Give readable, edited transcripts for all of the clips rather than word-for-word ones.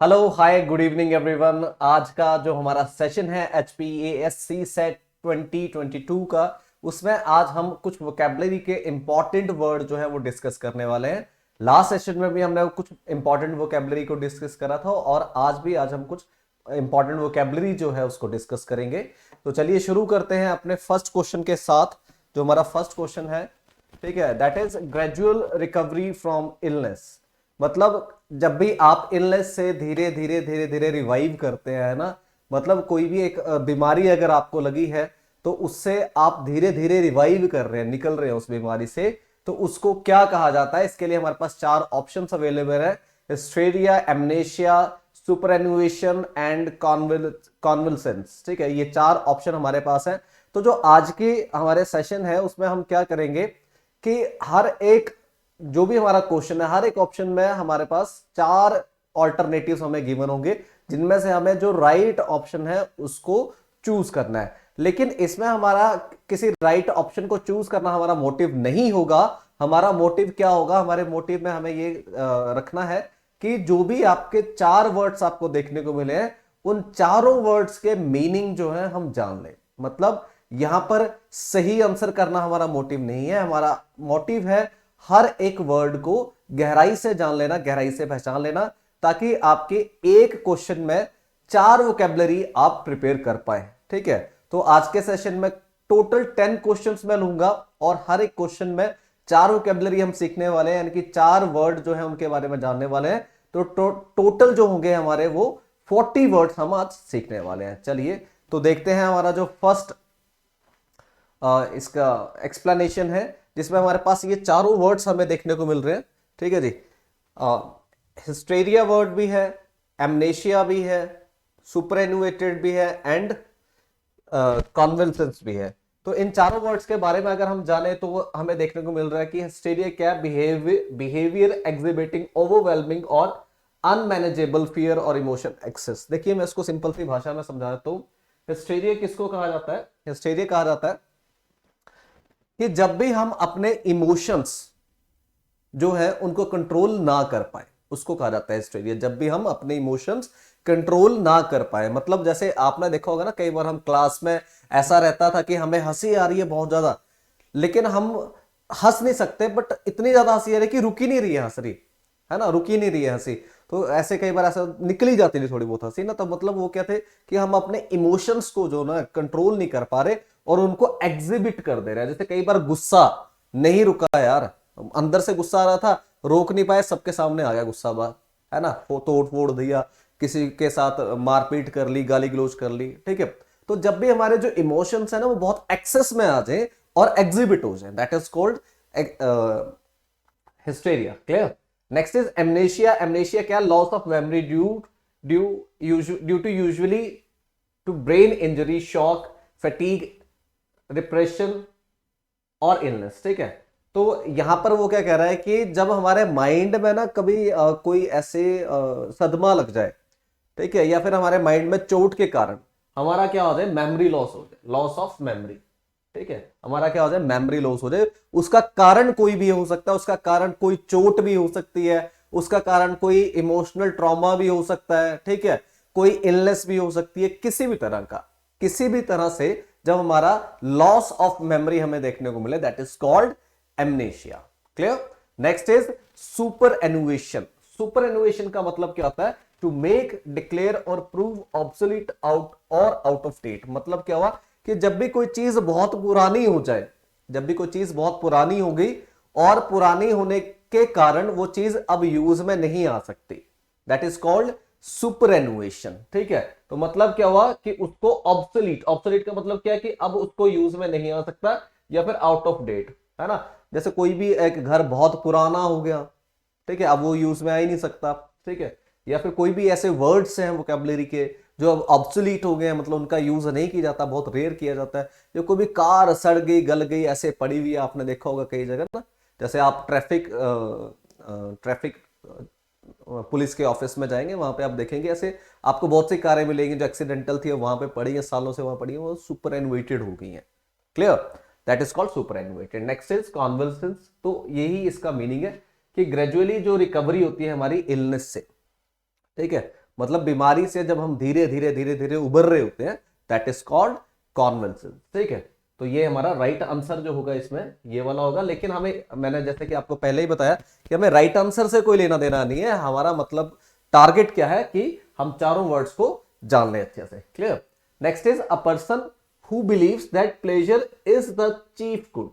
Hello hi good evening everyone. आज का जो हमारा सेशन है HPASC सेट 2022 का, उसमें आज हम कुछ वोकेबलरी के इंपॉर्टेंट वर्ड जो है वो डिस्कस करने वाले हैं। लास्ट सेशन में भी हमने कुछ इंपॉर्टेंट वोकेबलरी को डिस्कस करा था और आज हम कुछ इंपॉर्टेंट वोकेबलरी जो है उसको डिस्कस करेंगे। तो चलिए शुरू करते हैं अपने फर्स्ट क्वेश्चन के साथ। जो हमारा फर्स्ट क्वेश्चन है, ठीक है, that is gradual recovery from illness. मतलब जब भी आप इलनेस से धीरे धीरे धीरे धीरे रिवाइव करते हैं ना, मतलब कोई भी एक बीमारी अगर आपको लगी है तो उससे आप धीरे धीरे रिवाइव कर रहे हैं, निकल रहे हैं उस बीमारी से, तो उसको क्या कहा जाता है? इसके लिए हमारे पास चार ऑप्शंस अवेलेबल है: हिस्टेरिया, एमनेशिया, सुपरएनुएशन एंड कॉन्वल्सेंस। ठीक है, ये चार ऑप्शन हमारे पास है। तो जो आज की हमारे सेशन है उसमें हम क्या करेंगे कि हर एक जो भी हमारा क्वेश्चन है, हर एक ऑप्शन में हमारे पास चार ऑल्टरनेटिव्स हमें गिवन होंगे, जिनमें से हमें जो राइट ऑप्शन है उसको चूज करना है। लेकिन इसमें हमारा किसी राइट ऑप्शन को चूज करना हमारा मोटिव नहीं होगा। हमारा मोटिव क्या होगा? हमारे मोटिव में हमें ये रखना है कि जो भी आपके चार वर्ड्स आपको देखने को मिले हैं, उन चारों वर्ड्स के मीनिंग जो है हम जान लें। मतलब यहां पर सही आंसर करना हमारा मोटिव नहीं है। हमारा मोटिव है हर एक वर्ड को गहराई से जान लेना, गहराई से पहचान लेना, ताकि आपके एक क्वेश्चन में चार वोकेबलरी आप प्रिपेयर कर पाए। ठीक है, तो आज के सेशन में टोटल 10 क्वेश्चंस मैं लूंगा और हर एक क्वेश्चन में चार वोकेबलरी हम सीखने वाले हैं, यानी कि चार वर्ड जो है उनके बारे में जानने वाले हैं। तो टोटल जो होंगे हमारे वो 40 वर्ड्स हम आज सीखने वाले हैं। चलिए तो देखते हैं हमारा जो फर्स्ट इसका एक्सप्लेनेशन है, जिसमें हमारे पास ये चारों वर्ड्स हमें देखने को मिल रहे हैं। ठीक है जी, हिस्टेरिया वर्ड भी है, एमनेशिया भी है, सुपरएनुएटेड भी है एंड कॉन्वल्सेंस भी है। तो इन चारों वर्ड्स के बारे में अगर हम जाने तो हमें देखने को मिल रहा है कि हिस्टेरिया क्या, बिहेवियर एग्जिबिटिंग ओवरवेलमिंग और अनमैनेजेबल फियर और इमोशन एक्सेस। देखिए मैं इसको सिंपल सी भाषा में समझा देता हूं। हिस्टेरिया किसको कहा जाता है? हिस्टेरिया कहा जाता है कि जब भी हम अपने इमोशंस जो है उनको कंट्रोल ना कर पाए, उसको कहा जाता है हिस्टेरिया। जब भी हम अपने इमोशंस कंट्रोल ना कर पाए, मतलब जैसे आपने देखा होगा ना, कई बार हम क्लास में ऐसा रहता था कि हमें हंसी आ रही है बहुत ज्यादा, लेकिन हम हंस नहीं सकते, बट इतनी ज्यादा हंसी आ रही है कि रुक ही नहीं रही है हंस रही है ना, रुक ही नहीं रही है हंसी। तो ऐसे कई बार ऐसा निकली जाती थी थोड़ी बहुत हंसी ना, तो मतलब वो क्या थे कि हम अपने इमोशंस को जो ना कंट्रोल नहीं कर पा रहे और उनको एग्जिबिट कर दे रहे हैं। जैसे कई बार गुस्सा नहीं रुका यार, अंदर से गुस्सा आ रहा था, रोक नहीं पाए, सबके सामने आ गया गुस्सा बाहर, है ना, तोड़ फोड़ दिया, किसी के साथ मारपीट कर ली, गाली गलौज कर ली। ठीक है, तो जब भी हमारे जो इमोशंस है ना वो बहुत एक्सेस में आ जाए और एग्जिबिट हो जाए, that is called hysteria. Clear? Next is amnesia. Amnesia क्या? Loss of memory due to usually to brain injury, shock, fatigue, depression और इलनेस। ठीक है, तो यहां पर वो क्या कह रहा है कि जब हमारे माइंड में ना कभी कोई ऐसे सदमा लग जाए, ठीक है, या फिर हमारे माइंड में चोट के कारण हमारा क्या हो जाए, मेमोरी लॉस हो जाए, लॉस ऑफ मेमोरी। ठीक है, हमारा क्या हो जाए, मेमोरी लॉस हो जाए। उसका कारण कोई भी हो सकता है, उसका कारण कोई चोट भी हो सकती है, उसका कारण कोई इमोशनल ट्रॉमा भी हो सकता है, ठीक है, कोई इलनेस भी हो सकती है, किसी भी तरह का, किसी भी तरह से जब हमारा लॉस ऑफ मेमोरी हमें देखने को मिले, that is called amnesia. Clear? Next is superannuation. Superannuation का मतलब क्या होता है? टू मेक, डिक्लेयर और प्रूव ऑब्सोलीट, आउट और आउट ऑफ डेट। मतलब क्या हुआ कि जब भी कोई चीज बहुत पुरानी हो जाए, जब भी कोई चीज बहुत पुरानी हो गई और पुरानी होने के कारण वो चीज अब यूज में नहीं आ सकती, दैट इज कॉल्ड सुपर एनुएशन। ठीक है, तो मतलब क्या हुआ कि उसको ऑब्सोलीट, ऑब्सोलीट का मतलब क्या है कि अब उसको यूज में नहीं आ सकता, या फिर आउट ऑफ डेट, है ना। जैसे कोई भी एक घर बहुत पुराना हो गया, ठीक है, अब वो यूज में आ ही नहीं सकता। ठीक है, या फिर कोई भी ऐसे वर्ड्स हैं वोकैबुलरी के जो अब ऑब्सोलीट हो गए हैं, मतलब उनका यूज नहीं किया जाता, बहुत रेयर किया जाता है। जो कोई भी कार सड़ गई, गल गई, ऐसे पड़ी हुई है, आपने देखा होगा कई जगह ना। जैसे आप ट्रैफिक पुलिस के ऑफिस में जाएंगे, वहां पे आप देखेंगे ऐसे आपको बहुत सी कारें मिलेंगी जो एक्सीडेंटल थी, वहां पे पड़ी है, सालों से वहां पड़ी है, वो सुपर एनुएटेड हो गई है। Clear? That is called superannuated. Next is convalescence. तो यही इसका मीनिंग है कि ग्रेजुअली जो रिकवरी होती है हमारी इलनेस से, ठीक है, मतलब बीमारी से जब हम धीरे धीरे धीरे धीरे उबर रहे होते हैं, दैट इज कॉल्ड कॉन्वल्सन। ठीक है, तो ये हमारा राइट आंसर जो होगा इसमें ये वाला होगा। लेकिन हमें, मैंने जैसे कि आपको पहले ही बताया कि हमें राइट आंसर से कोई लेना देना नहीं है, हमारा मतलब टारगेट क्या है कि हम चारों वर्ड्स को जान लें अच्छे से। Clear. Next is a person who believes that pleasure is the chief good.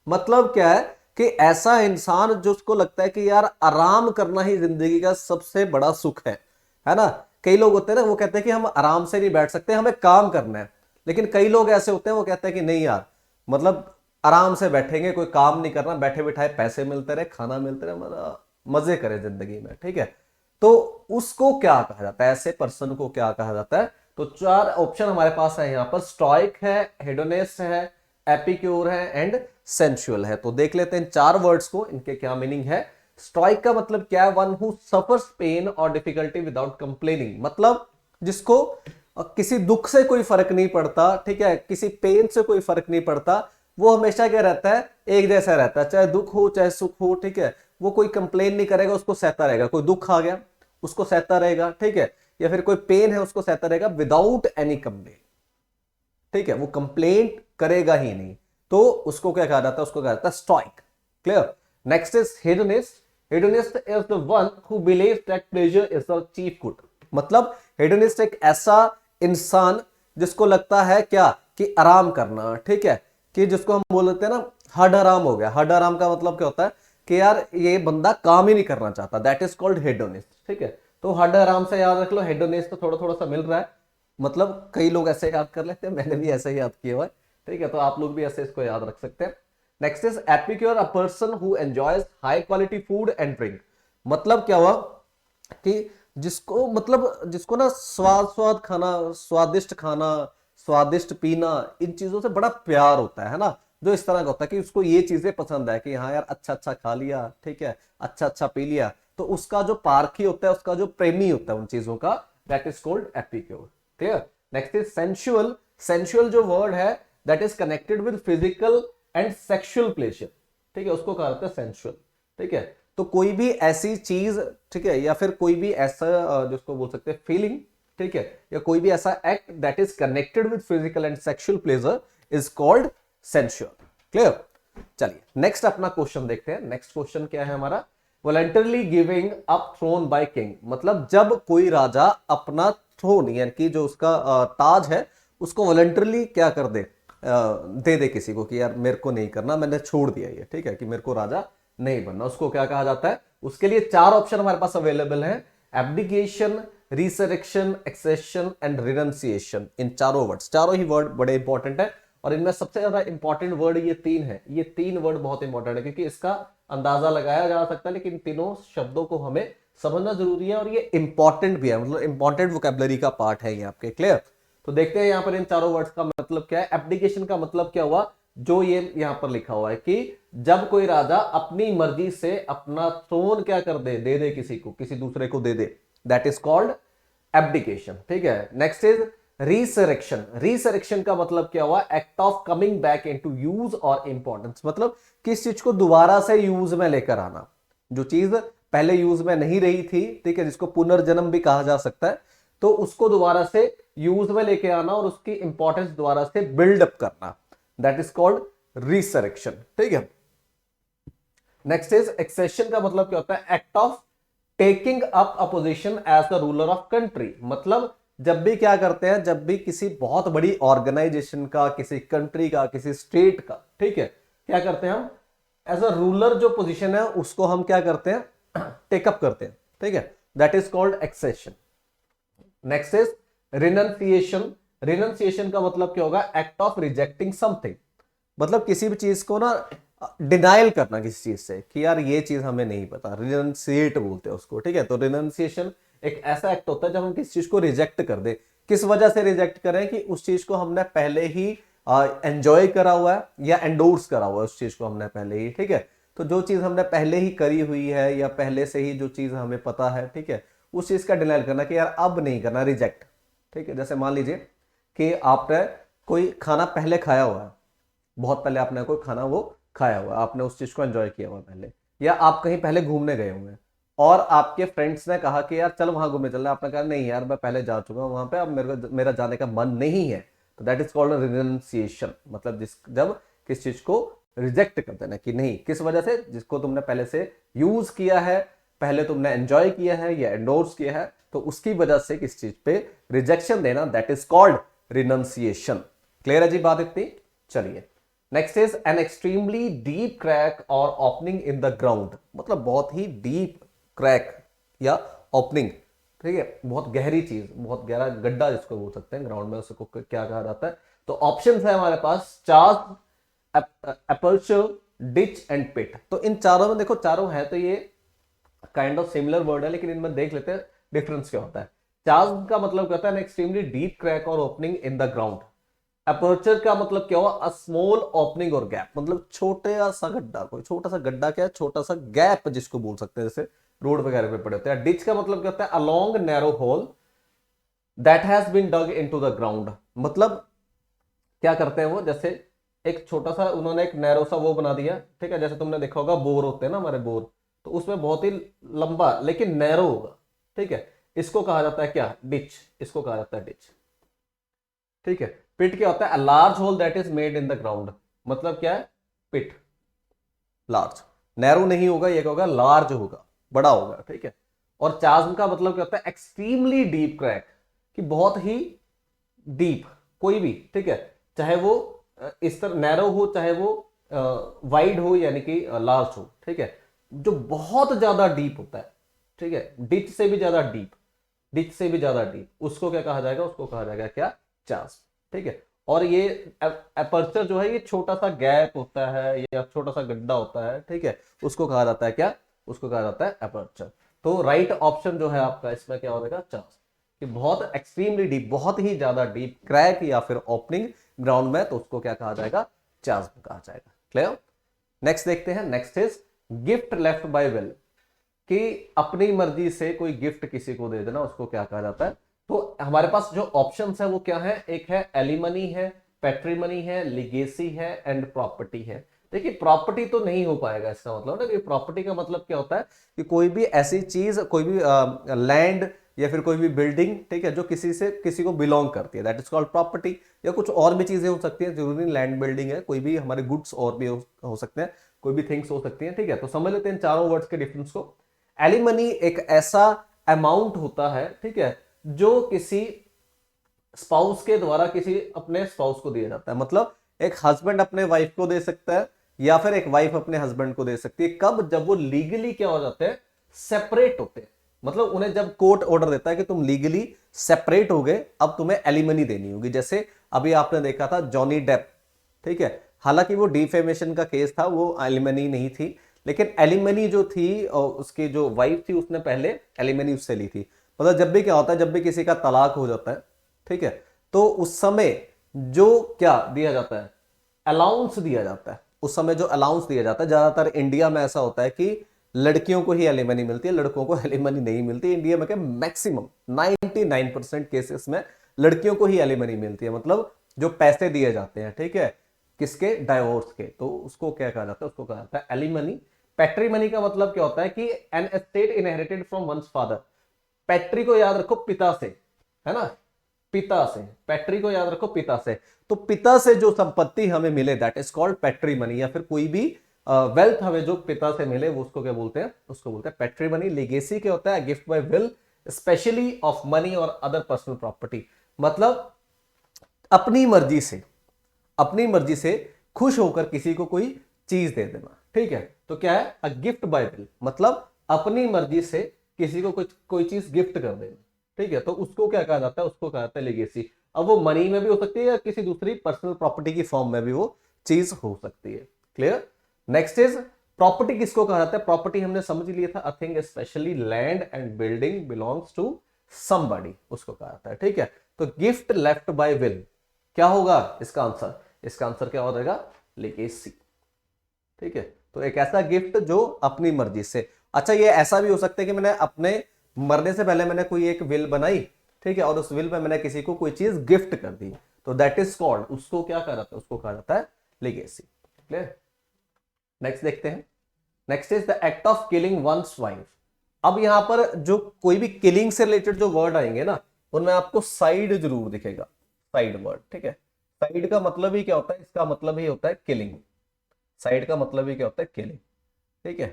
मतलब क्या है कि ऐसा इंसान जो उसको लगता है कि यार आराम करना ही जिंदगी का सबसे बड़ा सुख है ना। कई लोग होते हैं ना, वो कहते हैं कि हम आराम से नहीं बैठ सकते, हमें काम करना है। लेकिन कई लोग ऐसे होते हैं वो कहते हैं कि नहीं यार, मतलब आराम से बैठेंगे, कोई काम नहीं करना, बैठे बैठाए पैसे मिलते रहे, खाना मिलते रहे, मतलब मजे करें जिंदगी में। ठीक है, तो उसको क्या कहा जाता है, ऐसे पर्सन को क्या कहा जाता है? तो चार ऑप्शन हमारे पास है यहाँ पर, स्टोइक है, हेडोनिस्ट है, एपिक्योर है एंड सेंसुअल है। तो देख लेते हैं चार वर्ड्स को, इनके क्या मीनिंग है। स्टोइक का मतलब क्या है? वन हु सफर्स पेन और डिफिकल्टी विदाउट कंप्लेनिंग। मतलब जिसको किसी दुख से कोई फर्क नहीं पड़ता, ठीक है, किसी पेन से कोई फर्क नहीं पड़ता, वो हमेशा क्या रहता है, एक जैसा रहता है, चाहे दुख हो चाहे सुख हो। ठीक है, वो कोई कंप्लेन नहीं करेगा, उसको सहता रहेगा। कोई दुख आ गया उसको सहता रहेगा, ठीक है, या फिर कोई पेन है उसको सहता रहेगा विदाउट एनी कंप्लेन। ठीक है, वो कंप्लेंट करेगा ही नहीं, तो उसको क्या कहा जाता है? उसको कहा जाता है stoic. Clear. Next is hedonist. Hedonist is the one who believes that pleasure is the chief good. मतलब हेडोनिस्ट एक ऐसा इंसान जिसको लगता है क्या कि आराम करना, ठीक है, कि जिसको हम बोलते हैं ना हड आराम हो गया। हड आराम का मतलब क्या होता है कि यार ये बंदा काम ही नहीं करना चाहता, दैट इज कॉल्ड हेडोनिस्ट। ठीक है, तो हड आराम से याद रख लो, हेडोनिस्ट तो थोड़ा थोड़ा सा मिल रहा है, मतलब कई लोग ऐसे याद कर लेते हैं, मैंने भी ऐसे ही याद किया हुआ है। ठीक है, तो आप लोग भी ऐसे इसको याद रख सकते हैं। Next is epicure, a person who enjoys high quality food and drink. मतलब क्या हुआ कि जिसको, मतलब जिसको ना स्वाद स्वाद खाना, स्वादिष्ट खाना, स्वादिष्ट पीना, इन चीजों से बड़ा प्यार होता है ना। जो इस तरह का होता है कि उसको ये चीजें पसंद है कि हाँ यार अच्छा अच्छा खा लिया, ठीक है, अच्छा अच्छा पी लिया, तो उसका जो पारखी होता है, उसका जो प्रेमी होता है उन चीजों का, that is called epicure. Clear. Next is sensual. Sensual जो वर्ड है that is connected with physical and sexual pleasure. ठीक है, उसको कहा जाता है सेंसुअल। ठीक है, तो कोई भी ऐसी चीज, ठीक है, या फिर कोई भी ऐसा जिसको बोल सकते हैं फीलिंग, ठीक है, या कोई भी ऐसा act that is connected with physical and sexual pleasure is called sensual. Clear. चलिए नेक्स्ट अपना क्वेश्चन देखते हैं। नेक्स्ट क्वेश्चन क्या है हमारा? Voluntarily giving up throne by king. मतलब जब कोई राजा अपना थ्रोन, यानी कि जो उसका ताज है, उसको वॉलंटरली क्या कर दे, दे दे किसी को कि यार मेरे को नहीं करना, मैंने छोड़ दिया ये, ठीक है, कि मेरे को राजा नहीं बनना, उसको क्या कहा जाता है? उसके लिए चार ऑप्शन हमारे पास अवेलेबल है, abdication, resurrection, accession and renunciation. इन चारों वर्ड्स, चारों ही वर्ड बड़े इंपॉर्टेंट है, और इनमें सबसे ज्यादा इंपॉर्टेंट वर्ड ये तीन है। ये तीन वर्ड बहुत इंपॉर्टेंट है क्योंकि इसका अंदाजा लगाया जा सकता है, लेकिन तीनों शब्दों को हमें समझना जरूरी है, और ये इंपॉर्टेंट भी है, मतलब इंपॉर्टेंट वोकैबुलरी का पार्ट है ये आपके। क्लियर। तो देखते हैं यहाँ पर इन चारों वर्ड्स का मतलब क्या है। एब्डिकेशन का मतलब क्या हुआ? जो ये यहाँ पर लिखा हुआ है कि जब कोई राजा अपनी मर्जी से अपना थ्रोन क्या कर दे, दे दे किसी को, किसी दूसरे को दे दे, दैट इज कॉल्ड एब्डिकेशन। ठीक है। Next is resurrection. रिसरेक्शन का मतलब क्या हुआ? Act of coming back into use और इंपॉर्टेंस। मतलब किस चीज को दोबारा से यूज में लेकर आना, जो चीज पहले यूज में नहीं रही थी, ठीक है, जिसको पुनर्जन्म भी कहा जा सकता है, तो उसको दोबारा से यूज में लेके आना और उसकी इंपॉर्टेंस दोबारा से बिल्डअप करना, दैट इज कॉल्ड रिसरेक्शन। ठीक है। नेक्स्ट इज एक्सेशन का मतलब क्या होता है? Act of taking up a position as the ruler of country. मतलब जब भी क्या करते हैं, जब भी किसी बहुत बड़ी ऑर्गेनाइजेशन का, किसी कंट्री का, किसी स्टेट का, ठीक है, क्या करते हैं हम? एज अ रूलर जो पोजीशन है उसको हम क्या करते हैं? टेकअप करते हैं। ठीक है, that is called accession. Next is renunciation. Renunciation का मतलब क्या होगा? Act of rejecting something. मतलब किसी भी चीज को ना डिनाइल करना किसी चीज से, कि यार ये चीज हमें नहीं पता, रिनंसिएट बोलते हैं उसको। ठीक है, तो रिनंसिएशन एक ऐसा एक्ट होता है जब हम किसी चीज को रिजेक्ट कर दे। किस वजह से रिजेक्ट करें? कि उस चीज को हमने पहले ही एंजॉय करा हुआ है या एंडोर्स करा हुआ है उस चीज को हमने पहले ही। ठीक है, तो जो चीज हमने पहले ही करी हुई है या पहले से ही जो चीज हमें पता है, ठीक है, उस चीज का डिनाइल करना कि यार अब नहीं करना, रिजेक्ट। ठीक है, जैसे मान लीजिए कि आपने कोई खाना पहले खाया हुआ है, बहुत पहले आपने कोई खाना वो खाया हुआ है, आपने उस चीज को एंजॉय किया हुआ पहले, या आप कहीं पहले घूमने गए हुए हैं, और आपके फ्रेंड्स ने कहा कि यार चल वहां घूमने चलना, आपने कहा नहीं यार मैं पहले जा चुका हूं वहां पे, अब मेरा जाने का मन नहीं है, तो दैट इज कॉल्ड रिनंसिएशन। मतलब जब किस चीज को रिजेक्ट कर देना कि नहीं, किस वजह से, जिसको तुमने पहले से यूज किया है, पहले तुमने एंजॉय किया है या एंडोर्स किया है, तो उसकी वजह से किस चीज पे रिजेक्शन देना, that is called renunciation. Clear है जी बात इतनी? चलिए next is an extremely deep crack और ओपनिंग इन द ग्राउंड। मतलब बहुत ही डीप क्रैक या ओपनिंग, ठीक है, बहुत गहरी चीज, बहुत गहरा गड्ढा जिसको बोल सकते हैं ग्राउंड में, उसको क्या कहा जाता है? तो ऑप्शन है हमारे पास चार्ज, अपर्चर, डिच एंड पिट। तो इन चारों में देखो, चारों है तो ये काइंड ऑफ सिमिलर वर्ड है, लेकिन इनमें देख लेते हैं डिफरेंस क्या होता है। चार्ज का मतलब क्या होता है? एक्सट्रीमली डीप क्रैक और opening in the ground. Aperture का मतलब क्या हुआ? अ स्मॉल ओपनिंग और गैप, मतलब छोटा सा गड्ढा, कोई छोटा सा गड्ढा क्या है? छोटा सा गैप जिसको बोल सकते हैं, जैसे रोड वगैरह पे पड़े होते हैं। डिच का मतलब क्या होता है? A long narrow hole that has been dug into the ground. मतलब क्या करते हैं वो, जैसे एक छोटा सा उन्होंने एक नैरो सा वो बना दिया, ठीक है, जैसे तुमने देखा होगा बोर होते हैं ना हमारे बोर, तो उसमें बहुत ही लंबा लेकिन नैरो होगा, ठीक है, इसको कहा जाता है क्या? डिच। इसको कहा जाता है डिच, ठीक है। पिट क्या होता है? A large whole that is made in the ground. मतलब क्या है? पिट लार्ज, नैरो नहीं होगा, ये क्या होगा? लार्ज होगा, बड़ा होगा, ठीक है। और चाज्म का मतलब क्या होता है? एक्सट्रीमली डीप क्रैक, कि बहुत ही डीप, कोई भी, ठीक है, चाहे वो इस तरह नैरो हो, चाहे वो वाइड हो यानी कि लार्ज हो, ठीक है, जो बहुत ज्यादा डीप होता है, ठीक है, डिच से भी ज्यादा डीप, डिच से भी ज्यादा डीप, उसको क्या कहा जाएगा? उसको कहा जाएगा क्या? चार्ज, ठीक है। और ये अपर्चर जो है, ये छोटा सा गैप होता है या छोटा सा गड्ढा होता है, ठीक है, उसको कहा जाता है क्या? उसको कहा जाता है अपर्चर। तो राइट ऑप्शन जो है आपका इसमें क्या हो जाएगा? चार्ज। कि बहुत एक्सट्रीमली डीप, बहुत ही ज्यादा डीप क्रैक या फिर ओपनिंग ग्राउंड में, तो उसको क्या कहा जाएगा? चार्ज कहा जाएगा। क्लियर? नेक्स्ट देखते हैं। Next is gift left by will, कि अपनी मर्जी से कोई गिफ्ट किसी को दे देना, उसको क्या कहा जाता है? तो हमारे पास जो ऑप्शंस है वो क्या है? एक है एलिमनी है, पैट्रीमनी है, लिगेसी है एंड प्रॉपर्टी है। देखिए प्रॉपर्टी तो नहीं हो पाएगा, इसका मतलब ना कि प्रॉपर्टी का मतलब क्या होता है? कि कोई भी ऐसी चीज, कोई भी लैंड या फिर कोई भी बिल्डिंग, ठीक है, जो किसी से किसी को बिलोंग करती है, दैट इज कॉल्ड प्रॉपर्टी। या कुछ और भी चीजें हो सकती है, जरूरी नहीं लैंड बिल्डिंग है, कोई भी हमारे गुड्स और भी हो सकते हैं, कोई भी थिंग्स हो सकती हैं, ठीक है। तो समझ लेते हैं इन चारों वर्ड्स के डिफरेंस को। एलिमनी एक ऐसा अमाउंट होता है, ठीक है, जो किसी स्पाउस के द्वारा किसी अपने स्पाउस को दिया जाता है। मतलब एक हस्बैंड अपने वाइफ को दे सकता है, या फिर एक वाइफ अपने हस्बैंड को दे सकती है। कब? जब वो लीगली क्या हो जाते हैं? सेपरेट होते हैं। मतलब उन्हें जब कोर्ट ऑर्डर देता है कि तुम लीगली सेपरेट हो गए, अब तुम्हें एलिमनी देनी होगी। जैसे अभी आपने देखा था जॉनी डेप, ठीक है, हालांकि वो डिफेमेशन का केस था, वो एलिमनी नहीं थी, लेकिन एलिमनी जो थी, और उसकी जो वाइफ थी उसने पहले एलिमनी उससे ली थी। मतलब जब भी क्या होता है, जब भी किसी का तलाक हो जाता है, ठीक है, तो उस समय जो क्या दिया जाता है? अलाउंस दिया जाता है। उस समय जो अलाउंस दिया जाता है, ज्यादातर इंडिया में ऐसा होता है कि लड़कियों को ही एलिमनी मिलती है, लड़कों को एलिमनी नहीं मिलती। इंडिया में क्या मैक्सिमम 99% केसेस में लड़कियों को ही एलिमनी मिलती है। मतलब जो पैसे दिए जाते हैं, ठीक है, किसके? डाइवोर्स के, तो उसको क्या कहा जाता है? उसको कहा जाता है एलिमनी। पैट्रीमनी का मतलब क्या होता है? कि an estate inherited from one's father. Patri को याद रखो पिता से, है ना, पिता से, पैट्री को याद रखो पिता से। तो पिता से जो संपत्ति हमें मिले, दैट इज कॉल्ड पैट्रीमनी। या फिर कोई भी वेल्थ हमें जो पिता से मिले, वो उसको क्या बोलते हैं? उसको बोलते हैं पैट्रीमनी। लिगेसी क्या होता है? Gift bye will, specially of money और अदर पर्सनल प्रॉपर्टी। मतलब अपनी मर्जी से, अपनी मर्जी से खुश होकर किसी को कोई चीज दे देना, ठीक है। तो क्या है? अ गिफ्ट बाय विल, मतलब अपनी मर्जी से किसी को कुछ कोई चीज गिफ्ट कर देना, ठीक है, तो उसको क्या कहा जाता है? उसको कहा जाता है लेगेसी। अब वो मनी में भी हो सकती है या किसी दूसरी पर्सनल प्रॉपर्टी की फॉर्म में भी वो चीज हो सकती है। क्लियर? Next is property. किसको कहा जाता है? प्रॉपर्टी हमने समझ लिया था, a thing specially land and building belongs to somebody, उसको कहा जाता है, ठीक है। तो गिफ्ट लेफ्ट बाय विल क्या होगा इसका आंसर? इसका आंसर क्या हो जाएगा? लेगेसी, ठीक है। तो एक ऐसा गिफ्ट जो अपनी मर्जी से। अच्छा, ये ऐसा भी हो सकता है कि मैंने अपने मरने से पहले मैंने कोई एक विल बनाई, ठीक है, और उस विल में मैंने किसी को कोई चीज गिफ्ट कर दी, तो दैट इज कॉल्ड, उसको क्या कहा जाता है? उसको कहा जाता है लेगेसी। क्लियर? नेक्स्ट देखते हैं। Next is the act of killing one's wife. अब यहाँ पर जो कोई भी किलिंग से रिलेटेड जो वर्ड आएंगे ना, उनमें आपको साइड जरूर दिखेगा, साइड वर्ड, ठीक है। साइड का मतलब ही क्या होता है, इसका मतलब ही होता है किलिंग। साइड का मतलब ही क्या होता है, किलिंग, ठीक है।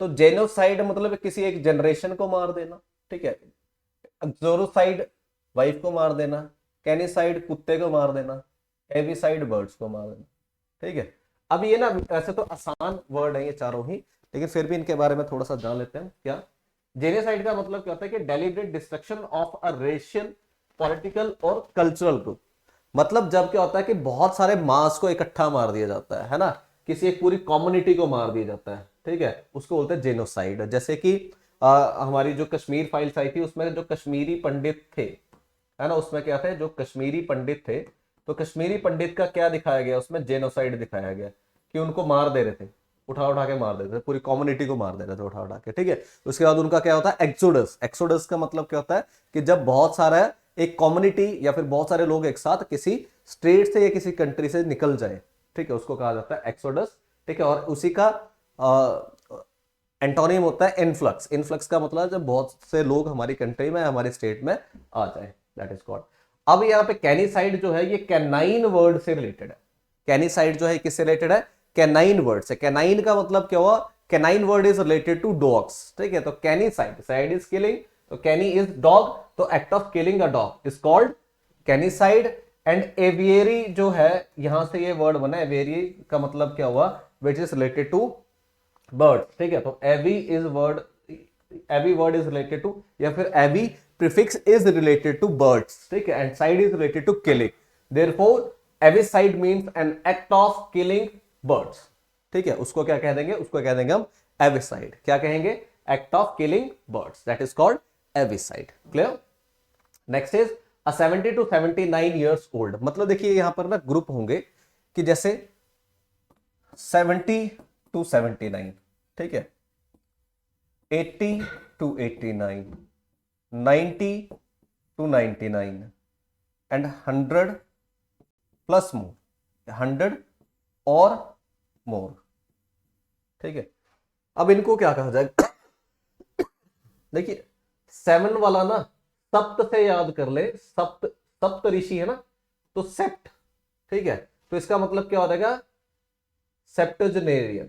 तो जेनोसाइड मतलब किसी एक जनरेशन को मार देना, ठीक है। जोरोसाइड वाइफ को मार देना, कैनिसाइड कुत्ते को मार देना, एविसाइड बर्ड्स को मार देना, ठीक है। अब ये ना ऐसे तो आसान वर्ड है ये चारों ही, लेकिन फिर भी इनके बारे में थोड़ा सा जान लेते हैं। क्या जेनोसाइड का मतलब क्या होता है कि deliberate destruction of a racial, political और कल्चरल ग्रुप। मतलब जब क्या होता है कि बहुत सारे मास को इकट्ठा मार दिया जाता है ना, किसी एक पूरी कम्युनिटी को मार दिया जाता है, ठीक है, उसको बोलते हैं जेनोसाइड। जैसे कि हमारी जो कश्मीर फाइल्स आई थी उसमें जो कश्मीरी पंडित थे, है ना, उसमें क्या थे, जो कश्मीरी पंडित थे, तो कश्मीरी पंडित का क्या दिखाया गया उसमें, जेनोसाइड दिखाया गया कि उनको मार दे रहे थे, उठा उठा के मार देते थे, पूरी कम्युनिटी को मार दे रहे थे उठा उठा के, ठीक है। उसके बाद उनका क्या होता है, एक्सोडस। एक्सोडस का मतलब क्या होता है कि जब बहुत सारा एक कम्युनिटी या फिर बहुत सारे लोग एक साथ किसी स्टेट से या किसी कंट्री से निकल जाए, ठीक है, उसको कहा जाता है एक्सोडस, ठीक है। और उसी का एंटोनिम होता है इनफ्लक्स। इनफ्लक्स का मतलब जब बहुत से लोग हमारी कंट्री में, हमारे स्टेट में आ जाए, दैट इज कॉल्ड। अब यहाँ पे कैनिसाइड जो है ये कैनाइन वर्ड से रिलेटेड है। कैनिसाइड जो है किससे रिलेटेड है, कैनाइन वर्ड से। कैनाइन का मतलब क्या हुआ, canine word is related to dogs, ठीक है। तो कैनिसाइड, साइड इज किलिंग, तो कैनी इज डॉग, तो act of killing a dog is called canicide. And aviary जो है, यहां से ये वर्ड बना, एवियरी का मतलब क्या हुआ, which is related to bird, ठीक है। तो avi is word, avi word is related to, या फिर avi prefix is related to birds, ठीक है, and cide is related to killing. Therefore avicide means an act of killing birds, ठीक है। उसको क्या कह देंगे, उसको कह देंगे हम एविसाइड। क्या कहेंगे, act of killing birds, that is called avicide. Clear. Next is a 70 to 79 years old. मतलब देखिए यहां पर ना ग्रुप होंगे कि जैसे 70 to 79, ठीक है, 80 to 89, 90 to 99 एंड 100 प्लस मोर, 100 और मोर, ठीक है। अब इनको क्या कहा जाएगा, देखिए 7 वाला ना सप्त से याद कर ले, सप्त, सप्त ऋषि है ना, तो सेप्ट, ठीक है, तो इसका मतलब क्या हो जाएगा, सेप्टोजेनेरियन,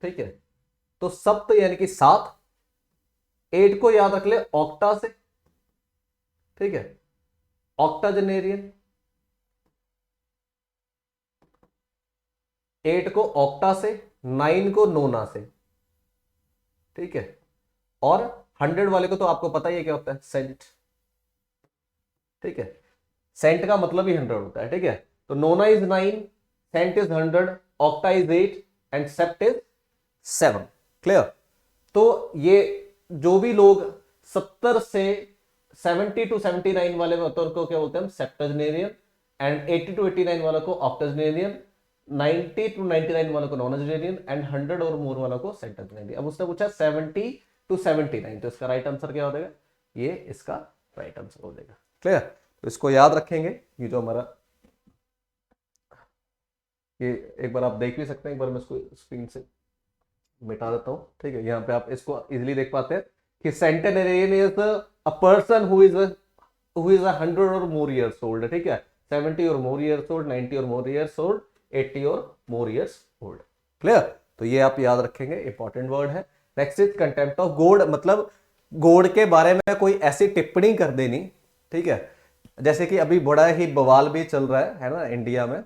ठीक है। तो सप्त यानी कि 7, 8 को याद रख ले ऑक्टा से, ठीक है, ऑक्टाजेनेरियन, 8 को ऑक्टा से, 9 को नोना से, ठीक है। और 100 वाले को तो आपको पता ही है क्या होता है, सेंट, ठीक है। सेंट का मतलब ही 100 होता है, ठीक है। तो nona is 9, cent is 100, octa is 8 and sept is 7। Clear. तो ये जो भी लोग 70 से 70 to 79 वाले में होते हैं उनको क्या बोलते हैं हम, सेप्टजेनेरियन। एंड 80 to 89 वालों को ऑक्टाजेनेरियन, 90 to 99 वालों को नॉनजेनेरियन एंड 100 और मोर वालों को सेंटजेनेरियन। अब उसने पूछा 70 to 79, तो इसका राइट आंसर क्या हो जाएगा, ये इसका राइट आंसर हो जाएगा। क्लियर। तो इसको याद रखेंगे, ये जो हमारा, ये एक बार आप देख भी सकते हैं, एक बार मैं इसको स्क्रीन से मिटा देता हूं, ठीक है। यहाँ पे आप इसको इजिली देख पाते हैं कि centenarian is a person who is 100 और मोर ईयर्स ओल्ड, ठीक है। 70 और मोर ईयर्स ओल्ड, 90 और मोर ईयर्स ओल्ड, 80 और मोर ईयर्स ओल्ड। क्लियर। तो ये आप याद रखेंगे, इंपॉर्टेंट वर्ड है। Next is contempt of God. मतलब गॉड के बारे में कोई ऐसी टिप्पणी कर देनी, ठीक है। जैसे कि अभी बड़ा ही बवाल भी चल रहा है ना इंडिया में,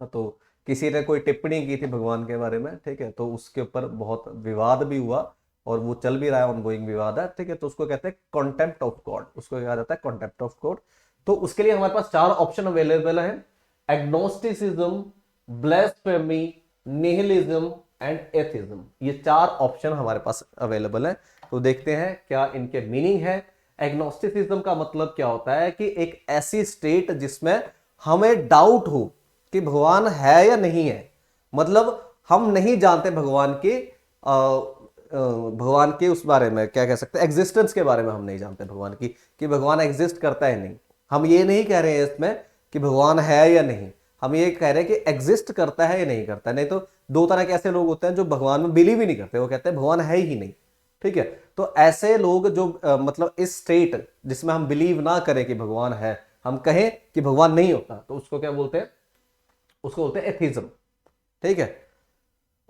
तो किसी ने कोई टिप्पणी की थी भगवान के बारे में, ठीक है, तो उसके ऊपर बहुत विवाद भी हुआ और वो चल भी रहा है, ऑनगोइंग विवाद है, ठीक है। तो उसको कहते हैं कॉन्टेम्प्ट ऑफ गॉड, उसको कहा जाता है कॉन्टेम्प्ट ऑफ गॉड। तो उसके लिए हमारे पास 4 ऑप्शन अवेलेबल है, agnosticism, blasphemy, nihilism and atheism. ये 4 ऑप्शन हमारे पास अवेलेबल है। तो देखते हैं क्या इनके मीनिंग है। एग्नोस्टिसिज्म का मतलब क्या होता है कि एक ऐसी स्टेट जिसमें हमें डाउट हो कि भगवान है या नहीं है। मतलब हम नहीं जानते भगवान के भगवान के उस बारे में, क्या कह सकते हैं, एग्जिस्टेंस के बारे में हम नहीं जानते भगवान की, कि भगवान एग्जिस्ट करता है नहीं। हम ये नहीं कह रहे हैं इसमें कि भगवान है या नहीं, हम ये कह रहे हैं कि एग्जिस्ट करता है या नहीं करता है। नहीं तो 2 तरह के ऐसे लोग होते हैं जो भगवान में बिलीव ही नहीं करते, वो कहते हैं भगवान है ही नहीं, ठीक है। तो ऐसे लोग जो मतलब इस स्टेट जिसमें हम बिलीव ना करें कि भगवान है, हम कहें कि भगवान नहीं होता, तो उसको क्या बोलते हैं? उसको बोलते हैं एथिज्म। ठीक है।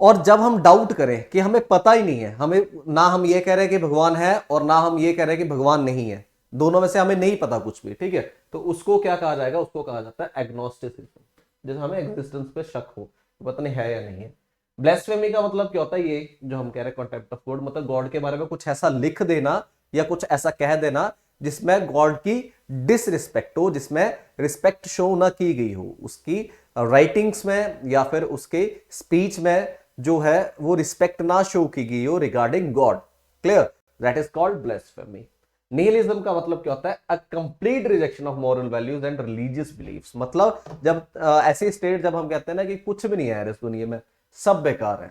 और जब हम डाउट करें कि हमें पता ही नहीं है, हमें ना हम ये कह रहे हैं कि भगवान है और ना हम ये कह रहे हैं कि भगवान नहीं है, दोनों में से हमें नहीं पता कुछ भी, ठीक है, तो उसको क्या कहा जाएगा? उसको कहा जाता है एग्नोस्टिसिज्म। जैसे हमें एग्जिस्टेंस पे शक हो, पता नहीं है या नहीं है। ब्लेस्फेमी का मतलब क्या होता है? ये जो हम कह रहे हैं कॉन्टेम्प्ट ऑफ गॉड, मतलब गॉड के बारे में कुछ ऐसा लिख देना या कुछ ऐसा कह देना जिसमें गॉड की डिसरिस्पेक्ट हो, जिसमें रिस्पेक्ट शो ना की गई हो, उसकी राइटिंग्स में या फिर उसके स्पीच में जो है वो रिस्पेक्ट ना शो की गई हो regarding god. Clear? That is called blasphemy. Nihilism का मतलब क्या होता है? A complete rejection of moral values and religious beliefs. मतलब जब ऐसी स्टेट जब हम कहते हैं ना कि कुछ भी नहीं है यार इस दुनिया में, सब बेकार है,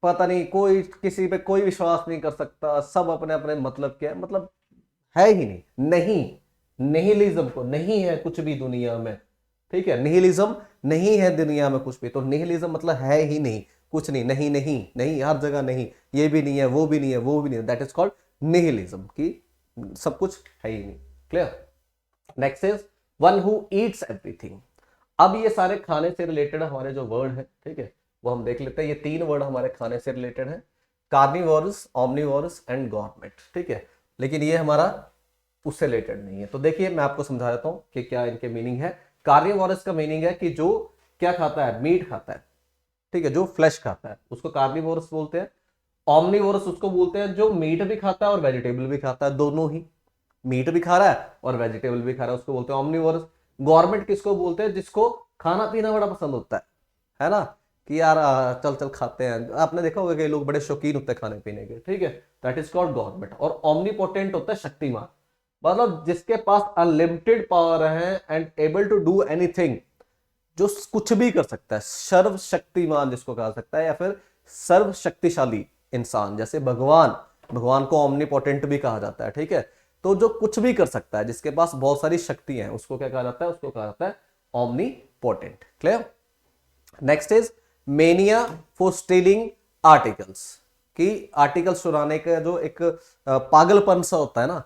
पता नहीं कोई किसी पे कोई विश्वास नहीं कर सकता, सब अपने अपने मतलब के है, मतलब है ही नहीं निहिलिज्म को नहीं है कुछ भी दुनिया में। ठीक है, निहिलिज्म नहीं है दुनिया में कुछ भी, तो निहिलिज्म मतलब है ही नहीं कुछ नहीं, नहीं नहीं नहीं, हर जगह नहीं, ये भी नहीं है, वो भी नहीं है, वो भी नहीं है, दैट इज कॉल्ड निहिलिज्म, की सब कुछ है ही नहीं। Clear? Next is one who Yeats everything. अब ये सारे खाने से रिलेटेड हमारे जो वर्ड है, ठीक है, वो हम देख लेते हैं। ये तीन वर्ड हमारे खाने से रिलेटेड है, कार्निवोरस, ओमनिवोरस एंड गॉर्मेट। ठीक है, लेकिन ये हमारा उससे रिलेटेड नहीं है। तो देखिए मैं आपको समझा देता हूं कि क्या इनके मीनिंग है। कार्निवोरस का मीनिंग है कि जो क्या खाता है? मीट खाता है। ठीक है, जो फ्लैश खाता है उसको कार्निवोरस बोलते हैं। ओमनिवोरस उसको बोलते हैं जो मीट भी खाता है और वेजिटेबल भी खाता है, दोनों ही, मीट भी खा रहा है और वेजिटेबल भी खा रहा है, उसको बोलते हैं ओमनिवोरस। गवर्नमेंट किसको बोलते हैं? जिसको खाना पीना बड़ा पसंद होता है ना, कि यार चल चल खाते हैं। आपने देखा होगा कि लोग बड़े शौकीन होते हैं खाने पीने के, ठीक है, दैट इज कॉल्ड गवर्नमेंट। और ओमनीपोटेंट होता है शक्तिमान, मतलब जिसके पास अनलिमिटेड पावर है and able to do anything, जो कुछ भी कर सकता है, सर्वशक्तिमान जिसको कहा सकता है, या फिर सर्वशक्तिशाली इंसान, जैसे भगवान, भगवान को ओमनीपोटेंट भी कहा जाता है। ठीक है, तो जो कुछ भी कर सकता है, जिसके पास बहुत सारी शक्ति है, उसको क्या कहा जाता है? उसको कहा जाता है omnipotent. Clear? Next is mania for stealing articles, कि आर्टिकल्स चुराने का जो एक पागलपन सा होता है ना,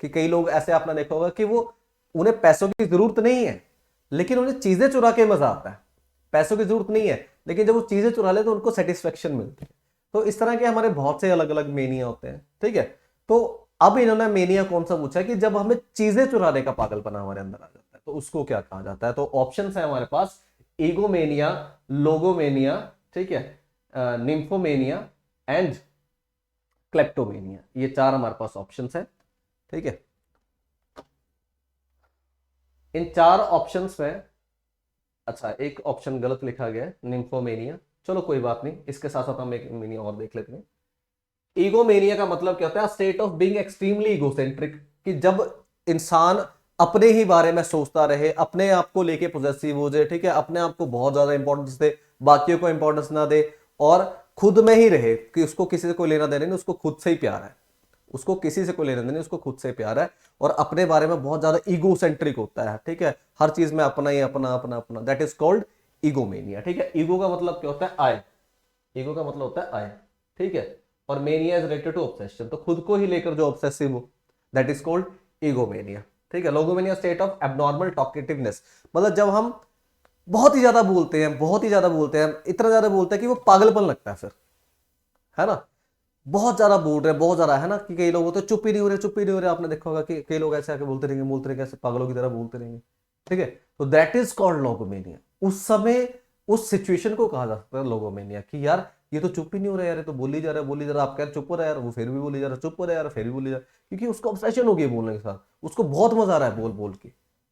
कि कई लोग ऐसे आपने देखा होगा कि वो, उन्हें पैसों की जरूरत नहीं है लेकिन उन्हें चीजें चुरा के मजा आता है। पैसों की जरूरत नहीं है लेकिन जब वो चीजें चुरा ले तो उनको सेटिस्फेक्शन मिलती है। तो इस तरह के हमारे बहुत से अलग अलग मेनिया होते हैं। ठीक है, तो अब इन्होंने मेनिया कौन सा पूछा कि जब हमें चीजें चुराने का पागलपना हमारे अंदर आ जाता है, तो उसको क्या कहा जाता है? तो ऑप्शन है हमारे पास, ईगोमेनिया, लोगोमेनिया, ठीक है, निम्फोमेनिया एंड क्लेप्टोमेनिया। ये चार हमारे पास ऑप्शंस है। ठीक है, इन चार ऑप्शंस में, अच्छा एक ऑप्शन गलत लिखा गया है, निम्फोमेनिया, चलो कोई बात नहीं, इसके साथ साथ हम एक मीनिंग और देख लेते हैं। ईगोमेनिया का मतलब क्या होता है? State of being extremely egocentric, कि जब इंसान अपने ही बारे में सोचता रहे, अपने आप को लेके पोजेसिव हो जाए, ठीक है, अपने आप को बहुत ज्यादा इंपॉर्टेंस दे, बाकियों को इंपॉर्टेंस ना दे, और खुद में ही रहे, कि उसको किसी से कोई लेना देना नहीं, उसको खुद से ही प्यार है, उसको किसी से कोई लेना देना नहीं, उसको खुद से प्यार है, और अपने बारे में बहुत ज्यादा ईगोसेंट्रिक होता है। ठीक है, हर चीज में अपना ही अपना अपना अपना, दैट इज कॉल्ड ईगोमेनिया। ठीक है, ईगो का मतलब क्या होता है? आई। ईगो का मतलब होता है आई। ठीक है, और mania is related to obsession, तो खुद को ही लेकर जो ऑब्सेसिव हो, दैट इज कॉल्ड ईगोमेनिया। ठीक है, लोगोमेनिया स्टेट ऑफ एबनॉर्मल टॉकेटिवनेस, मतलब जब हम बहुत ही ज्यादा बोलते हैं, बहुत ही ज्यादा बोलते हैं, इतना ज्यादा बोलते हैं कि वो पागलपन लगता है फिर, है ना, बहुत ज्यादा बोल रहे हैं, बहुत ज्यादा, है ना, कि कई लोग होते हैं चुप ही नहीं हो रहे, चुप ही नहीं हो रहे। आपने देखा होगा कि कई लोग ऐसे आके बोलते रहेंगे, ऐसे पागलों की तरह बोलते रहेंगे। ठीक है, तो दैट इज कॉल्ड लोगोमेनिया। उस समय उस सिचुएशन को कहा जा सकता है लोगोमेनिया, कि यार ये तो चुप ही नहीं हो रहा यार, ये तो बोल ही जा रहा है, बोल ही जा रहा है, आप कह रहे चुप हो रहा है यार, वो फिर भी बोली जा रहा है, चुप हो रहा है यार, फिर भी बोली जा रहा है, क्योंकि उसको ऑब्सेशन हो गई बोलने के साथ, उसको बहुत मजा आ रहा है बोल बोल के।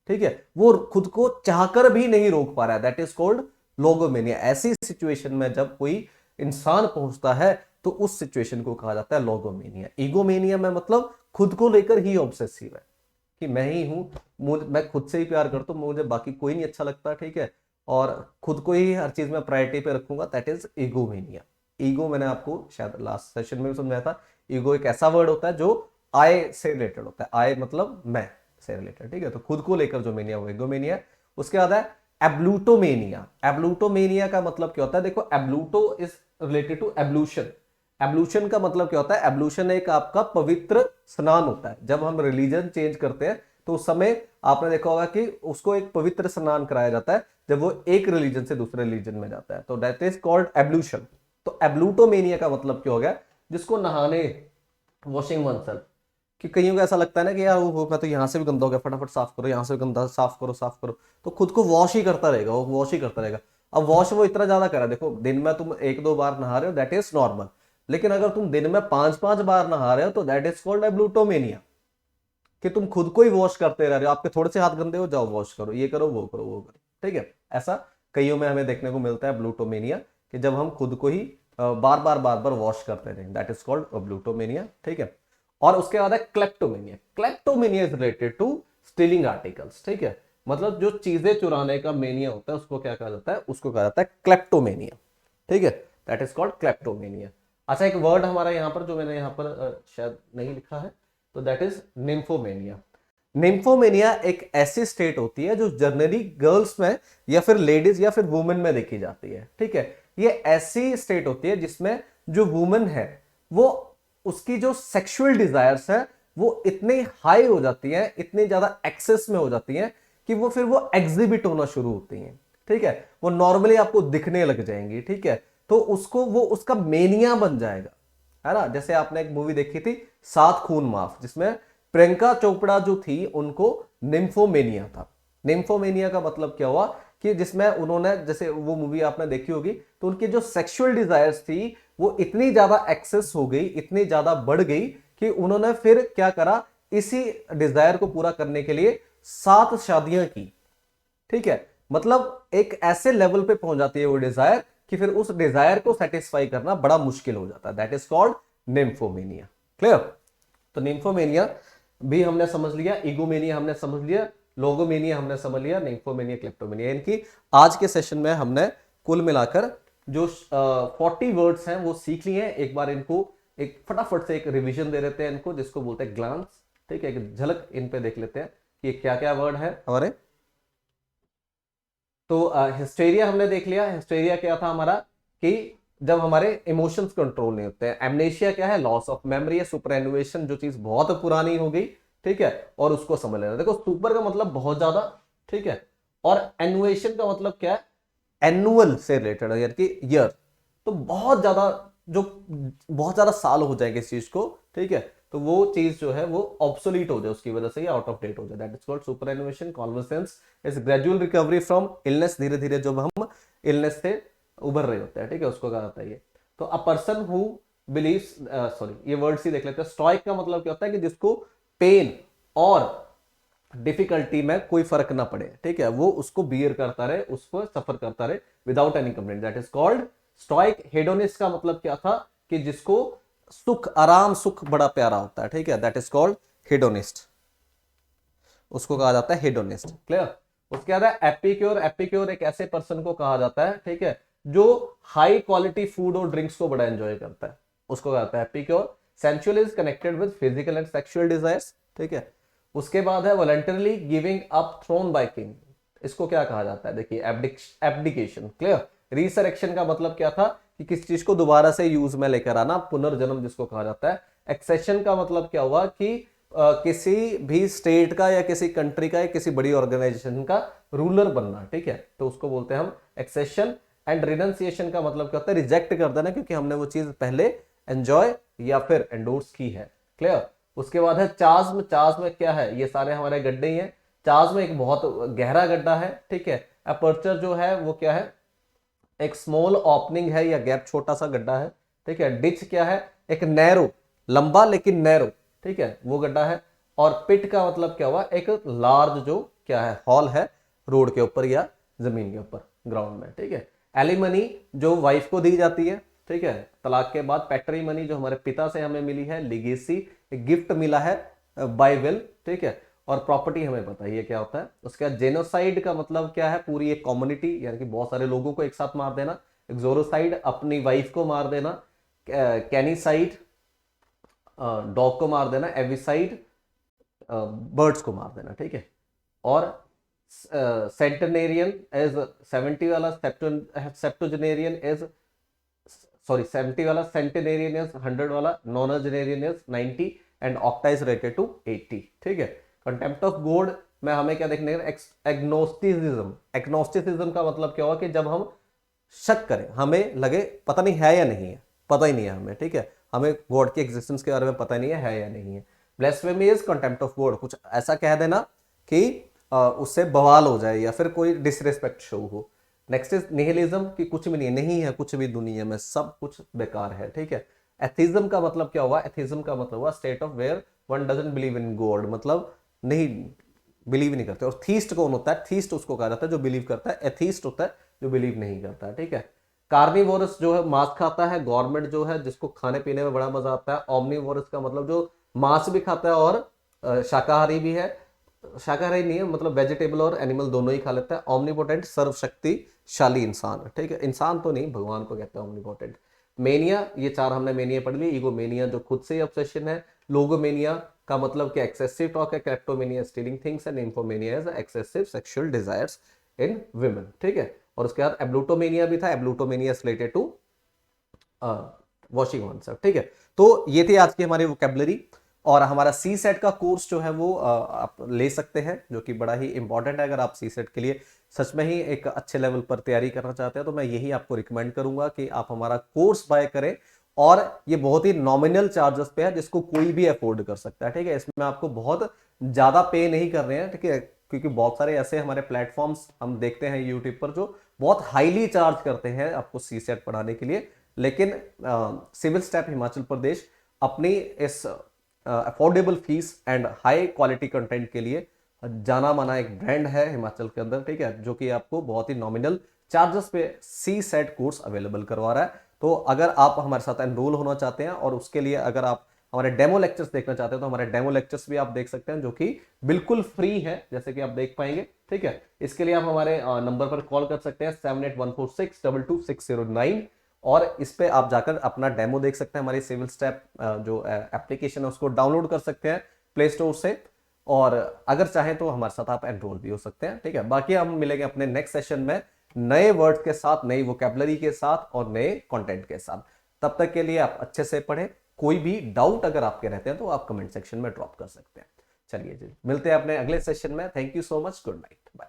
ठीक है, वो खुद को चाहकर भी नहीं रोक पा रहा है, दैट इज कॉल्ड लोगोमेनिया। ऐसी सिचुएशन में जब कोई इंसान पहुंचता है तो उस सिचुएशन को कहा जाता है लोगोमेनिया। ईगोमेनिया में मतलब खुद को लेकर ही ऑब्सेसिव है, कि मैं ही हूं, मैं खुद से ही प्यार करता हूं, मुझे बाकी कोई नहीं अच्छा लगता। ठीक है, और खुद को ही हर चीज में प्रायोरिटी पे रखूंगा, दैट इज ईगोमेनिया। ईगो मैंने आपको शायद लास्ट सेशन में भी समझाया था, ईगो एक ऐसा वर्ड होता है जो आई से रिलेटेड होता है, आई मतलब मैं से रिलेटेड। ठीक है, तो खुद को लेकर जो मेनिया वो ईगोमेनिया। उसके बाद है एब्लूटोमेनिया। एब्लूटोमेनिया का मतलब क्या होता है? देखो, एब्लूटो इज रिलेटेड टू एब्लूशन, एब्लूशन का मतलब क्या होता है? एब्लूशन एक आपका पवित्र स्नान होता है। जब हम रिलीजन चेंज करते हैं तो उस समय आपने देखा होगा कि उसको एक पवित्र स्नान कराया जाता है जब वो एक रिलीजन से दूसरे रिलीजन में जाता है, तो दैट इज कॉल्ड एब्लूशन। तो एब्लूटोमेनिया का मतलब क्या हो गया? जिसको नहाने, वॉशिंग वनसेल्फ, कि कईयों को ऐसा लगता है ना कि यार वो मैं तो यहाँ से भी गंदा हो गया, फटाफट साफ करो, यहाँ से भी गंदा, साफ करो साफ करो, तो खुद को वॉश ही करता रहेगा, वो वॉश ही करता रहेगा। अब वॉश वो इतना ज्यादा करा, देखो दिन में तुम एक दो बार नहा रहे हो दैट इज नॉर्मल, लेकिन अगर तुम दिन में पांच पांच बार नहा रहे हो तो दैट इज कॉल्ड एब्लूटोमेनिया, कि तुम खुद को ही वॉश करते रह रहे हो। आपके थोड़े से हाथ गंदे हो, जाओ वॉश करो, ये करो वो करो वो करो, ठीक है। ऐसा कईयों में हमें देखने को मिलता है ब्लूटोमेनिया, कि जब हम खुद को ही बार बार वॉश करते रहें, दैट इज कॉल्ड ब्लूटोमेनिया, ठीक है। और उसके बाद है kleptomania. Kleptomania is related to stealing articles, ठीक है। मतलब जो चीजें चुराने का मेनिया होता है उसको क्या कहा जाता है? उसको कहा जाता है क्लेप्टोमेनिया, ठीक है। That is called kleptomania. अच्छा, एक वर्ड हमारा यहाँ पर जो मैंने यहाँ पर शायद नहीं लिखा है, तो दैट इज निम्फोमेनिया। निम्फोमेनिया एक ऐसी स्टेट होती है जो जनरली गर्ल्स में या फिर लेडीज या फिर वुमेन में देखी जाती है, ठीक है। ये ऐसी स्टेट होती है जिसमें जो वुमेन है वो, उसकी जो सेक्सुअल डिजायर्स है वो इतनी हाई हो जाती है, इतनी ज्यादा एक्सेस में हो जाती है कि वो फिर वो एग्जिबिट होना शुरू होती हैं, ठीक है। वो नॉर्मली आपको दिखने लग जाएंगी, ठीक है। तो उसको वो उसका मेनिया बन जाएगा, है ना। जैसे आपने एक मूवी देखी थी सात खून माफ, जिसमें प्रियंका चोपड़ा जो थी उनको निम्फोमेनिया था। निम्फोमेनिया का मतलब क्या हुआ कि जिसमें उन्होंने, जैसे वो मूवी आपने देखी होगी, तो उनकी जो सेक्सुअल डिजायर्स थी वो इतनी ज्यादा एक्सेस हो गई, इतनी ज्यादा बढ़ गई कि उन्होंने फिर क्या करा, इसी डिजायर को पूरा करने के लिए 7 शादियां की, ठीक है। मतलब एक ऐसे लेवल पे पहुंच जाती है वो डिजायर कि फिर उस डिजायर को सेटिस्फाई करना बड़ा मुश्किल हो जाता है, that is called nymphomania. Clear? तो निम्फोमेनिया भी हमने समझ लिया, ईगोमेनिया हमने समझ लिया, लोगोमेनिया हमने समझ लिया, निम्फोमेनिया, क्लेप्टोमेनिया। इनकी आज के सेशन में हमने कुल मिलाकर जो 40 वर्ड्स हैं वो सीख लिए हैं। एक बार इनको एक फटाफट से एक रिवीजन दे देते हैं इनको, जिसको बोलते हैं ग्लांस, ठीक है। एक झलक इन पे देख लेते हैं कि क्या क्या वर्ड है हमारे। तो हिस्टेरिया हमने देख लिया। हिस्टेरिया क्या था हमारा? कि जब हमारे इमोशंस कंट्रोल नहीं होते हैं। एमनेशिया क्या है? लॉस ऑफ मेमोरी है, सुपरएनुएशन, जो चीज बहुत पुरानी हो गई, ठीक है, और उसको समझ लेना। देखो सुपर का मतलब बहुत ज्यादा, ठीक है, और एनुएशन का मतलब क्या है? एनुअल से रिलेटेड, यानी कि ईयर। तो बहुत ज्यादा, जो बहुत ज्यादा साल हो जाएंगे इस चीज को, ठीक है, तो वो चीज जो है वो ऑब्सोलीट हो जाए, उसकी वजह से आउट ऑफ डेट हो जाए, that is called superannuation. Convalescence is gradual recovery from illness, धीरे धीरे जब हम इलनेस से उभर रहे होते हैं, ठीक है, उसको कहा जाता है ये। तो अ पर्सन हु बिलीव्स, सॉरी ये वर्ड ही देख लेते हैं। स्टॉइक का मतलब क्या होता है? कि जिसको पेन और डिफिकल्टी में कोई फर्क ना पड़े, ठीक है, वो उसको बियर करता रहे, उसको सफर करता रहे without any complaint, that is called stoic. Hedonist का मतलब क्या था? कि जिसको सुख, आराम, सुख बड़ा प्यारा होता है, ठीक है, दैट इज कॉल्ड हेडोनिस्ट, उसको कहा जाता है हेडोनिस्ट। क्लियर? उसके बाद है एपिक्योर। एपिक्योर एक ऐसे पर्सन को कहा जाता है, ठीक है, जो हाई क्वालिटी फूड और ड्रिंक्स को बड़ा एंजॉय करता है, उसको कहा जाता है epicure. Sensual is connected with physical and sexual desires, ठीक है। उसके बाद है voluntarily giving up throne by king, इसको क्या कहा जाता है? देखिए एब्डिकेशन। क्लियर? रिसरेक्शन का मतलब क्या था? कि किसी चीज को दोबारा से यूज में लेकर आना, पुनर्जन्म जिसको कहा जाता है। एक्सेशन का मतलब क्या हुआ? कि किसी भी स्टेट का या किसी कंट्री का या किसी बड़ी ऑर्गेनाइजेशन का रूलर बनना, ठीक है, तो उसको बोलते हैं हम एक्सेशन। एंड रिनंसिएशन का मतलब क्या होता है? रिजेक्ट कर देना, क्योंकि हमने वो चीज पहले एंजॉय या फिर एंडोर्स की है। क्लियर? उसके बाद है चाज्म। चाज्म क्या है? ये सारे हमारे गड्ढे ही हैं। चाज्म एक बहुत गहरा गड्ढा है, ठीक है। अपर्चर जो है वो क्या है? एक स्मॉल ओपनिंग है या गैप, छोटा सा गड्ढा है, ठीक है। डिच क्या है? एक नैरो, लंबा लेकिन नैरो, ठीक है, वो गड्ढा है। और पिट का मतलब क्या हुआ? एक लार्ज जो क्या है? हॉल है, रोड के ऊपर या जमीन के ऊपर, ग्राउंड में, ठीक है। एलिमनी जो वाइफ को दी जाती है, ठीक है, तलाक के बाद। पैट्री मनी जो हमारे पिता से हमें मिली है। लिगेसी एक गिफ्ट मिला है बाय विल, ठीक है। और प्रॉपर्टी हमें पता ही है क्या होता है। उसके बाद जेनोसाइड का मतलब क्या है? पूरी एक कम्युनिटी, यानी कि बहुत सारे लोगों को एक साथ मार देना। एक्सोरोसाइड अपनी वाइफ को मार देना। कैनिसाइड डॉग को मार देना। एविसाइड बर्ड्स को मार देना, ठीक है। और सेंटेनेरियन एज 70 वाला, सेप्टोजेनेरियन एज सॉरी 70 वाला सेंटेनेरियन इज 100 वाला, nonagenarian is 90 and octa is related to 80। ठीक है। कंटेम्प्ट ऑफ गॉड में हमें क्या देखने का, एग्नोस्टिसिज्म। एग्नोस्टिसिज्म का मतलब क्या हुआ कि जब हम शक करें, हमें लगे पता नहीं है या नहीं है, पता ही नहीं है हमें, ठीक है, हमें गॉड की एग्जिस्टेंस के बारे में पता नहीं है या नहीं है। ब्लेस्फेमी इज कंटेम्प्ट ऑफ गॉड, कुछ ऐसा कह देना कि उससे बवाल हो जाए या फिर कोई डिसरिस्पेक्ट शो हो। नेक्स्ट इज निहिलिज्म, कि कुछ भी नहीं है कुछ भी दुनिया में, सब कुछ बेकार है। ठीक है। एथिज्म का मतलब क्या हुआ, एथिज्म का मतलब हुआ state of where one doesn't believe in God, मतलब नहीं बिलीव नहीं करते। और थीस्ट कौन होता है, थीस्ट उसको कहा जाता है जो बिलीव करता है, एथीस्ट होता है जो बिलीव नहीं करता है। ठीक है। कार्निवोरस जो है मांस खाता है, गवर्नमेंट जो है जिसको खाने पीने में बड़ा मजा आता है। ओमनीवोरस का मतलब जो मांस भी खाता है और शाकाहारी भी है, शाकाहारी नहीं है मतलब वेजिटेबल और एनिमल दोनों ही खा लेता है। ओमनीपोटेंट सर्वशक्तिशाली इंसान। ठीक है, इंसान तो नहीं, भगवान को कहते हैं ओमनीपोटेंट। मेनिया, ये चार हमने मेनिया पढ़ ली। ईगोमेनिया जो खुद से ही ऑब्सेशन है। लोगोमेनिया का मतलब कि एक्सेसिव टॉक है। Kleptomania stealing things and nymphomania is excessive sexual desires in women. ठीक है। और उसके बाद एब्लूटोमेनिया भी था। Ablutomania related to washing oneself. ठीक है। तो ये थी आज की हमारी वोकेबलरी। और हमारा सी सेट का कोर्स जो है वो आप ले सकते हैं, जो कि बड़ा ही इंपॉर्टेंट है। अगर आप सी सेट के लिए सच में ही एक अच्छे लेवल पर तैयारी करना चाहते हैं तो मैं यही आपको रिकमेंड करूंगा कि आप हमारा कोर्स बाय करें। और ये बहुत ही नॉमिनल चार्जेस पे है, जिसको कोई भी अफोर्ड कर सकता है। ठीक है। इसमें आपको बहुत ज्यादा पे नहीं कर रहे हैं। ठीक है। क्योंकि बहुत सारे ऐसे हमारे प्लेटफॉर्म्स हम देखते हैं यूट्यूब पर जो बहुत हाईली चार्ज करते हैं आपको सी सेट पढ़ाने के लिए। लेकिन सिविल स्टेप हिमाचल प्रदेश अपनी इस affordable fees and high quality content के लिए जाना माना एक ब्रांड है हिमाचल के अंदर। ठीक है। जो कि आपको बहुत ही नॉमिनल चार्जेस पे सी सेट कोर्स अवेलेबल करवा रहा है। तो अगर आप हमारे साथ एनरोल होना चाहते हैं और उसके लिए अगर आप हमारे डेमो लेक्चर्स देखना चाहते हैं तो हमारे डेमो लेक्चर्स भी आप देख सकते हैं, जो कि बिल्कुल फ्री है, जैसे कि आप देख पाएंगे। ठीक है। इसके लिए आप हमारे नंबर पर कॉल कर सकते हैं 7814622609 और इस पे आप जाकर अपना डेमो देख सकते हैं। हमारी सिविल स्टेप जो एप्लीकेशन है उसको डाउनलोड कर सकते हैं प्ले स्टोर से। और अगर चाहें तो हमारे साथ आप एनरोल भी हो सकते हैं। ठीक है। बाकी हम मिलेंगे अपने नेक्स्ट सेशन में नए वर्ड्स के साथ, नई वोकैबुलरी के साथ और नए कंटेंट के साथ। तब तक के लिए आप अच्छे से पढ़ें। कोई भी डाउट अगर आपके रहते हैं तो आप कमेंट सेक्शन में ड्रॉप कर सकते हैं। चलिए जी, मिलते हैं अपने अगले सेशन में। Thank you so much. Good night. Bye.